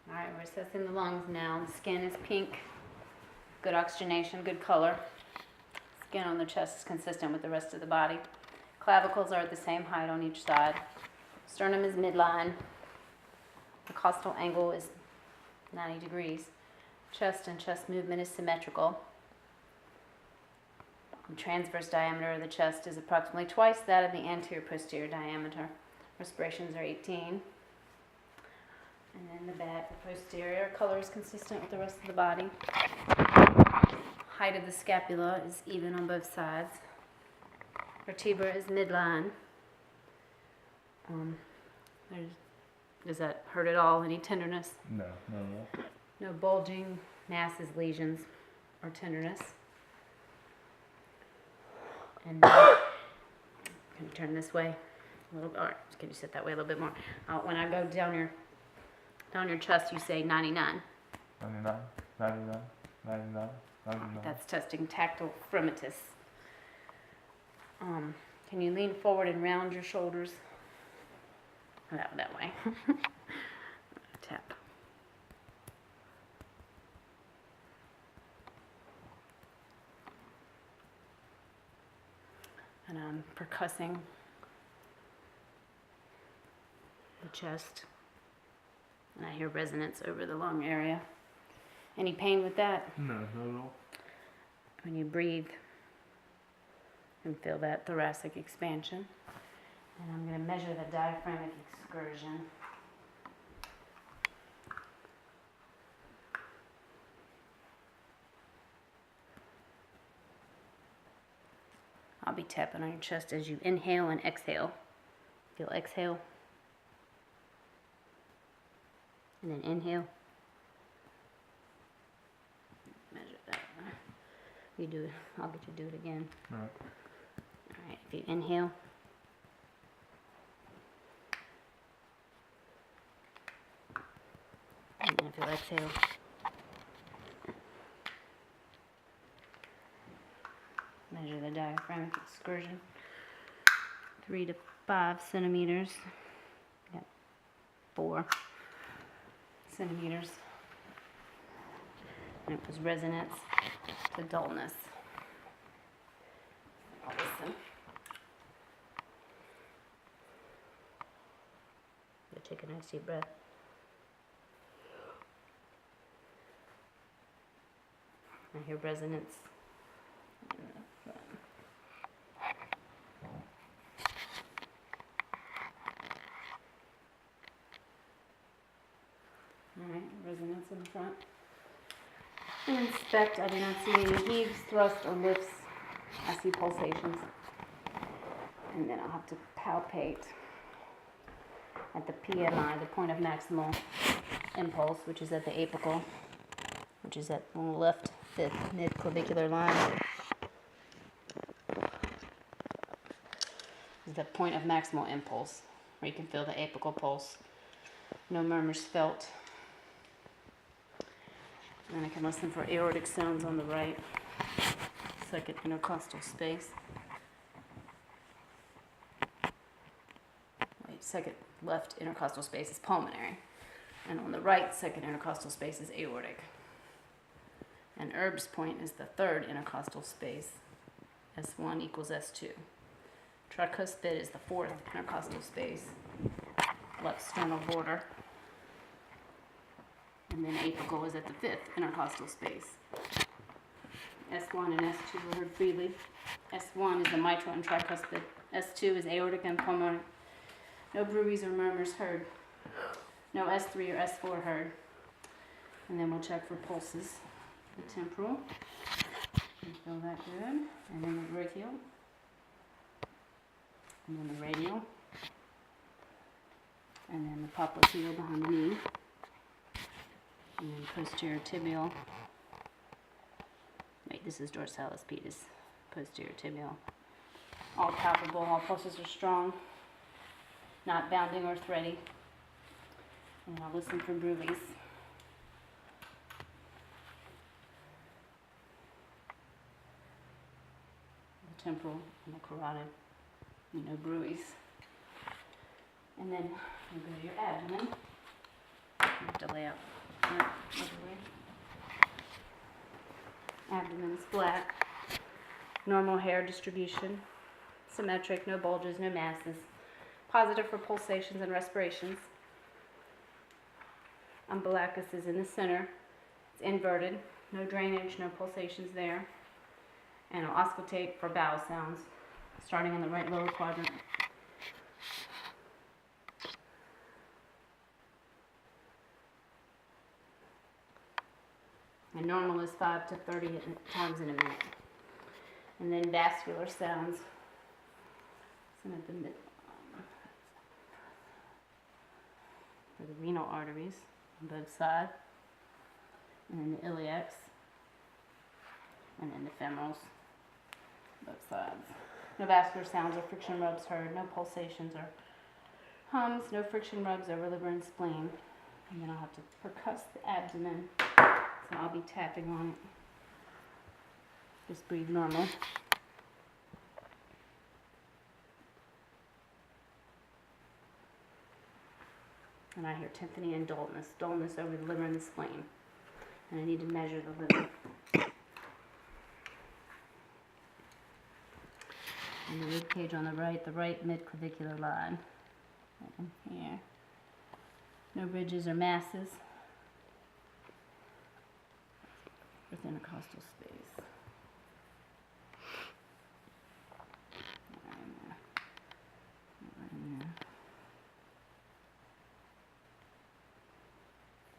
All right, we're assessing the lungs now. The skin is pink, good oxygenation, good color. Skin on the chest is consistent with the rest of the body. Clavicles are at the same height on each side. Sternum is midline. The costal angle is 90 degrees. Chest and chest movement is symmetrical. The transverse diameter of the chest is approximately twice that of the anterior-posterior diameter. Respirations are 18. And then the back, the posterior color is consistent with the rest of the body. Height of the scapula is even on both sides. Vertebra is midline. Does that hurt at all? Any tenderness? No. No bulging, masses, lesions, or tenderness. And can you turn this way a little? All right, can you sit that way a little bit more? When I go down your chest, you say 99. 99. That's testing tactile fremitus. Can you lean forward and round your shoulders? That way. Tap. And I'm percussing the chest. And I hear resonance over the lung area. Any pain with that? No, not at all. When you breathe and feel that thoracic expansion. And I'm going to measure the diaphragmatic excursion. I'll be tapping on your chest as you inhale and exhale. Feel exhale. And then inhale. Measure that. You do it. I'll get you to do it again. All right. All right. If you inhale. And then if you exhale. Measure the diaphragmatic excursion. 3 to 5 centimeters. Yep. 4 centimeters. And it was resonance to dullness. Listen. You take a nice deep breath. I hear resonance. Alright, resonance in the front. And inspect, I do not see any heaves, thrusts, or lifts. I see pulsations. And then I'll have to palpate at the PMI, the point of maximal impulse, which is at the apical, which is at the left fifth mid-clavicular line. This is the point of maximal impulse, where you can feel the apical pulse. No murmurs felt. And then I can listen for aortic sounds on the right, second intercostal space. Wait, second left intercostal space is pulmonary. And on the right, second intercostal space is aortic. And Erb's point is the third intercostal space. S1 equals S2. Tricuspid is the fourth intercostal space. Left sternal border. And then apical is at the fifth intercostal space. S1 and S2 are heard freely. S1 is the mitral and tricuspid. S2 is aortic and pulmonary. No bruits or murmurs heard. No S3 or S4 heard. And then we'll check for pulses. The temporal. You feel that good. And then the brachial. And then the radial. And then the popliteal behind the knee. And then posterior tibial. Wait, this is dorsalis pedis. Posterior tibial. All palpable, all pulses are strong. Not bounding or thready. And I'll listen for bruits. The temporal and the carotid. No bruits. And then you go to your abdomen. You have to lay out quadrant. Abdomen's flat. Normal hair distribution. Symmetric, no bulges, no masses. Positive for pulsations and respirations. Umbilicus is in the center. It's inverted. No drainage, no pulsations there. And I'll auscultate for vowel sounds, starting in the right lower quadrant. And normal is 5 to 30 times in a minute. And then vascular sounds. Some at the mid for the renal arteries on both sides. And then the iliacs. And then the femorals, both sides. No vascular sounds or friction rubs heard. No pulsations or hums. No friction rubs over liver and spleen. And then I'll have to percuss the abdomen. So I'll be tapping on it. Just breathe normal. And I hear tympany and dullness. Dullness over the liver and the spleen. And I need to measure the liver. And the rib cage on the right mid-clavicular line. Right in here. No ridges or masses. With intercostal space. Right in there. Right in there.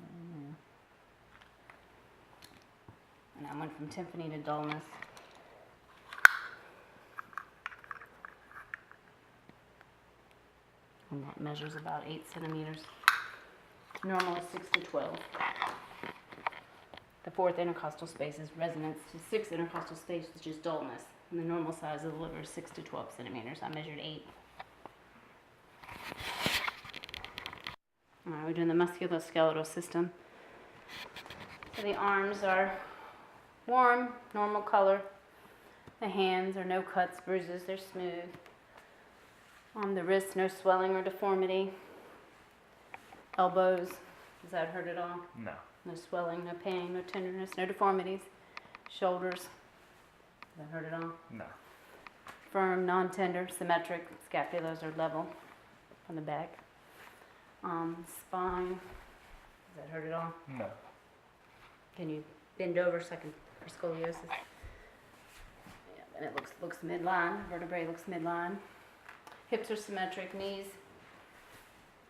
Right in there. And I went from tympany to dullness. And that measures about 8 centimeters. Normal is 6 to 12. The fourth intercostal space is resonance to 6 intercostal space, which is dullness. And the normal size of the liver is 6 to 12 centimeters. I measured 8. All right, we're doing the musculoskeletal system. So the arms are warm, normal color. The hands are no cuts, bruises, they're smooth. On the wrists, no swelling or deformity. Elbows, has that hurt at all? No. No swelling, no pain, no tenderness, no deformities. Shoulders, does that hurt at all? No. Firm, non-tender, symmetric. Scapulas are level from the back. Spine, does that hurt at all? No. Can you bend over so I can, for scoliosis? Yeah, and it looks midline, vertebrae looks midline. Hips are symmetric, knees,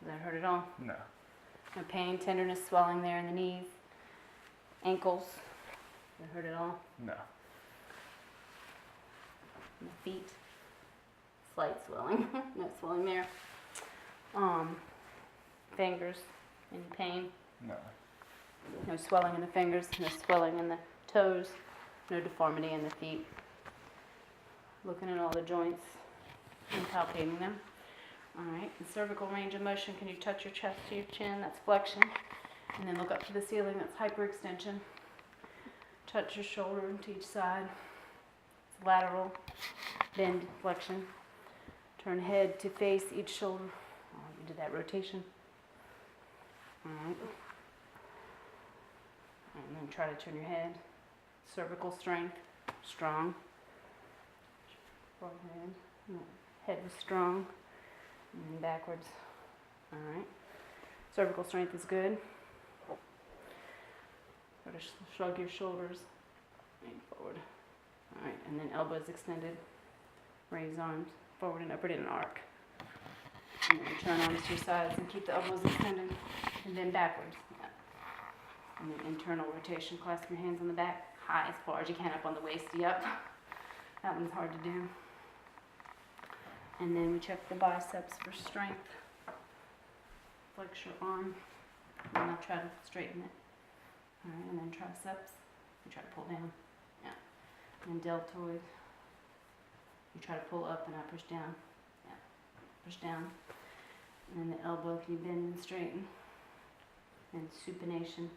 does that hurt at all? No. No pain, tenderness, swelling there in the knees. Ankles, does that hurt at all? No. And the feet, slight swelling, no swelling there. Fingers, any pain? No. No swelling in the fingers, no swelling in the toes, no deformity in the feet. Looking at all the joints and palpating them. All right, and cervical range of motion, can you touch your chest to your chin? That's flexion. And then look up to the ceiling, that's hyperextension. Touch your shoulder to each side. It's lateral, bend, flexion. Turn head to face each shoulder. Oh, you did that rotation. All right. And then try to turn your head. Cervical strength, strong. Forehead, head was strong. And then backwards. All right. Cervical strength is good. Try to shrug your shoulders and forward. All right. And then elbows extended. Raise arms forward and upward in an arc. And then turn arms to your sides and keep the elbows extended. And then backwards. Yeah. And then internal rotation. Clasp your hands on the back. High as far as you can up on the waist. Yep. That one's hard to do. And then we check the biceps for strength. Flex your arm. And I'll try to straighten it. All right, and then triceps. You try to pull down. Yeah. And then deltoid. You try to pull up and I push down. Yeah. Push down. And then the elbow, can you bend and straighten? And supination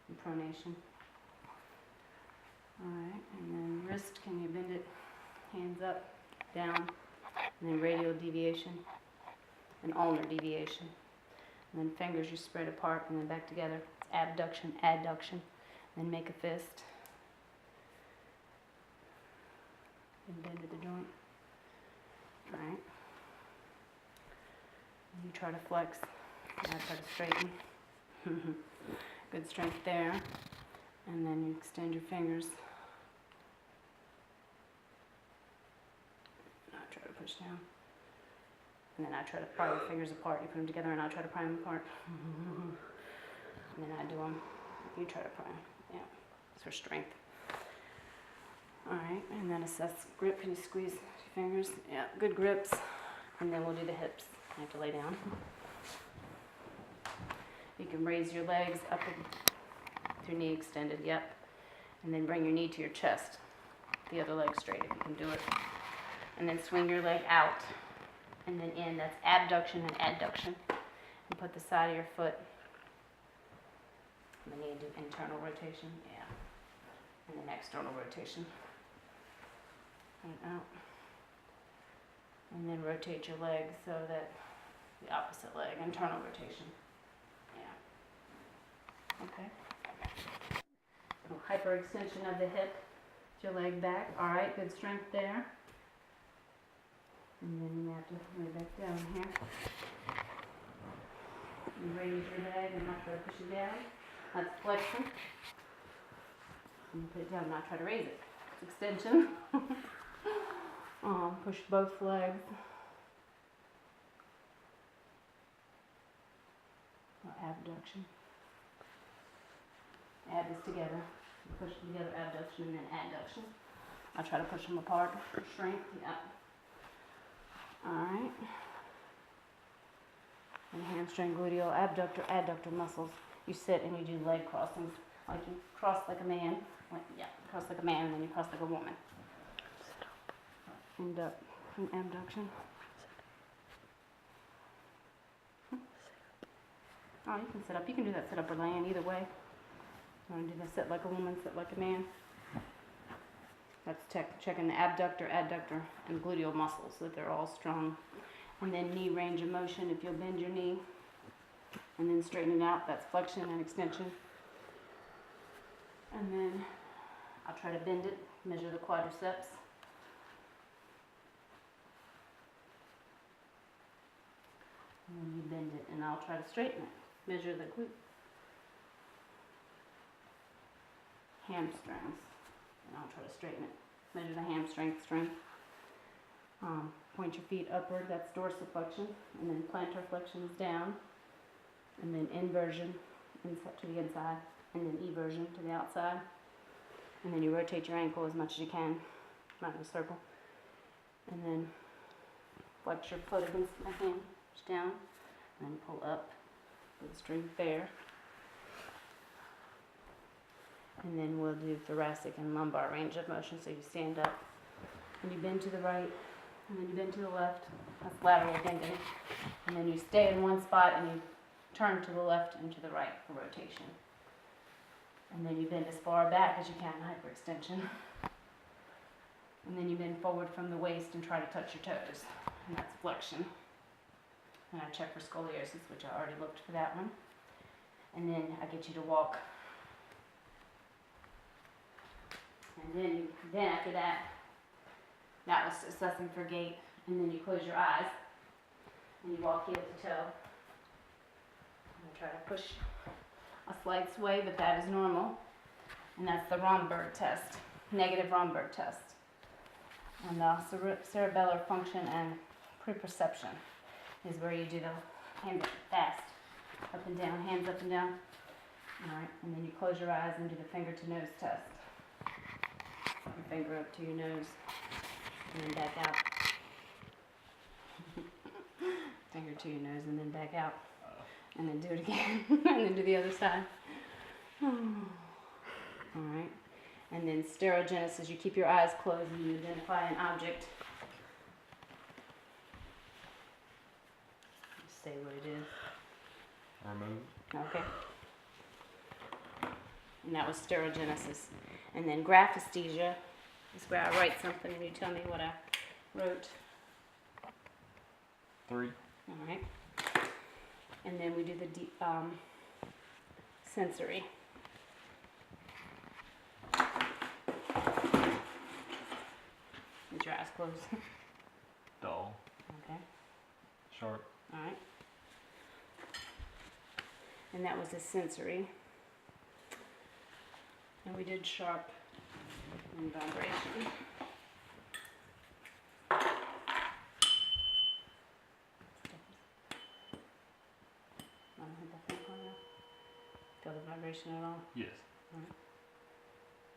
and pronation. All right, and then wrist, can you bend it? Hands up, down. And then radial deviation and ulnar deviation. And then fingers you spread apart and then back together. abduction, adduction. Then make a fist. And bend to the joint. Alright. You try to flex. And I try to straighten. Good strength there. And then you extend your fingers. And I try to push down. And then I try to pry the fingers apart. You put them together and I try to pry them apart. And then I do them. You try to pry them. Yeah. It's for strength. Alright, and then assess grip. Can you squeeze your fingers? Yeah, good grips. And then we'll do the hips. You have to lay down. You can raise your legs up with your knee extended, yep. And then bring your knee to your chest. The other leg straight if you can do it. And then swing your leg out. And then in. That's abduction and adduction. And put the side of your foot. And then you do internal rotation, yeah. And then external rotation. And out. And then rotate your leg so that the opposite leg, internal rotation. Yeah. Okay. Hyperextension of the hip. Your leg back. Alright, good strength there. And then you have to lay back down here. You raise your leg and not try to push it down. That's flexion. And you put it down and not try to raise it. It's extension. Push both legs. Or abduction. Add this together. Push them together, abduction and then adduction. I try to push them apart for strength. Yeah. Alright. And hamstring, gluteal, abductor, adductor muscles. You sit and you do leg crossings. Like you cross like a man. Cross like a man and then you cross like a woman. And from abduction. Oh, you can sit up. You can do that sit up or laying, either way. You want to do the sit like a woman, sit like a man. That's checking the abductor, adductor, and gluteal muscles so that they're all strong. And then knee range of motion. If you'll bend your knee and then straighten it out, that's flexion and extension. And then I'll try to bend it, measure the quadriceps. And then you bend it, and I'll try to straighten it. Measure the glute. Hamstrings, and I'll try to straighten it. Measure the hamstring strength. Point your feet upward, that's dorsiflexion, and then plantar flexion is down, and then inversion inside to the inside, and then eversion to the outside, and then you rotate your ankle as much as you can, not in a circle, and then flex your foot against my hand, push down, and then pull up with strength there. And then we'll do thoracic and lumbar range of motion. So you stand up and you bend to the right and then you bend to the left. That's lateral bending. And then you stay in one spot and you turn to the left and to the right for rotation. And then you bend as far back as you can, hyperextension. And then you bend forward from the waist and try to touch your toes. And that's flexion. And I check for scoliosis, which I already looked for that one. And then I get you to walk. And then after that was assessing for gait. And then you close your eyes and you walk heel to toe. And I try to push a slight sway, but that is normal. And that's the Romberg test, negative Romberg test. And the cerebellar function and preperception is where you do the hands fast, up and down, hands up and down. All right, and then you close your eyes and do the finger to nose test. Your finger up to your nose, and then back out. Finger to your nose, and then back out. And then do it again, and then do the other side. All right, and then stereogenesis. You keep your eyes closed and you identify an object. Just say what it is. Remove. Okay. And that was stereogenesis. And then graphesthesia is where I write something and you tell me what I wrote. 3. All right. And then we do the sensory. With your eyes closed. Dull. Okay. Sharp. All right. And that was the sensory. And we did sharp and vibration. Feel the vibration at all? Yes. Alright.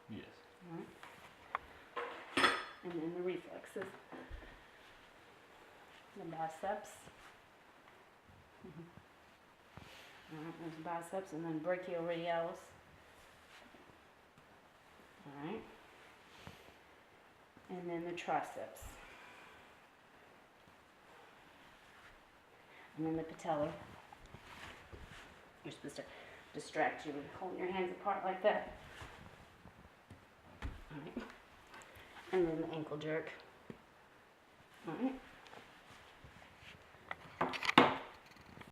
Yes. Alright. And then the reflexes. The biceps. Alright, there's biceps, and then brachioradialis. Alright. And then the triceps. And then the patella. You're supposed to distract you with holding your hands apart like that. Alright. And then the ankle jerk. Alright.